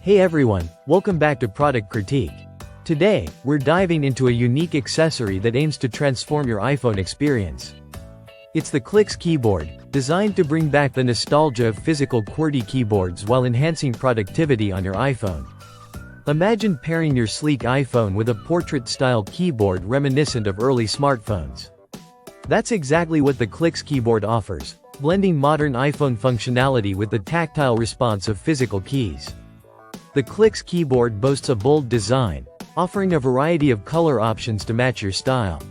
Hey everyone, welcome back to Product Critique. Today, we're diving into a unique accessory that aims to transform your iPhone experience. It's the Clicks keyboard, designed to bring back the nostalgia of physical QWERTY keyboards while enhancing productivity on your iPhone. Imagine pairing your sleek iPhone with a portrait-style keyboard reminiscent of early smartphones. That's exactly what the Clicks keyboard offers, blending modern iPhone functionality with the tactile response of physical keys. The Clicks keyboard boasts a bold design, offering a variety of color options to match your style.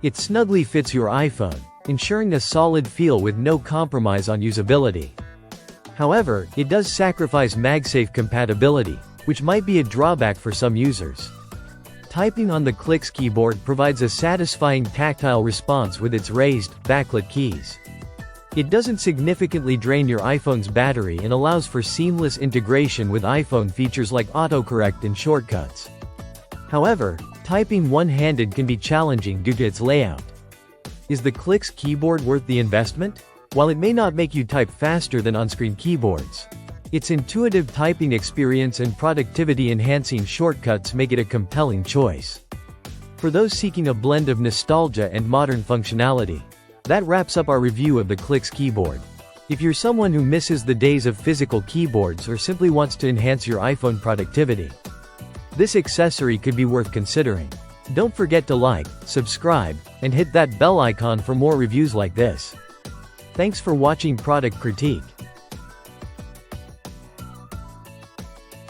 It snugly fits your iPhone, ensuring a solid feel with no compromise on usability. However, it does sacrifice MagSafe compatibility, which might be a drawback for some users. Typing on the Clicks keyboard provides a satisfying tactile response with its raised, backlit keys. It doesn't significantly drain your iPhone's battery and allows for seamless integration with iPhone features like autocorrect and shortcuts. However, typing one-handed can be challenging due to its layout. Is the Clicks keyboard worth the investment? While it may not make you type faster than on-screen keyboards, its intuitive typing experience and productivity-enhancing shortcuts make it a compelling choice. For those seeking a blend of nostalgia and modern functionality, that wraps up our review of the Clicks keyboard. If you're someone who misses the days of physical keyboards or simply wants to enhance your iPhone productivity, this accessory could be worth considering. Don't forget to like, subscribe, and hit that bell icon for more reviews like this. Thanks for watching Product Critique.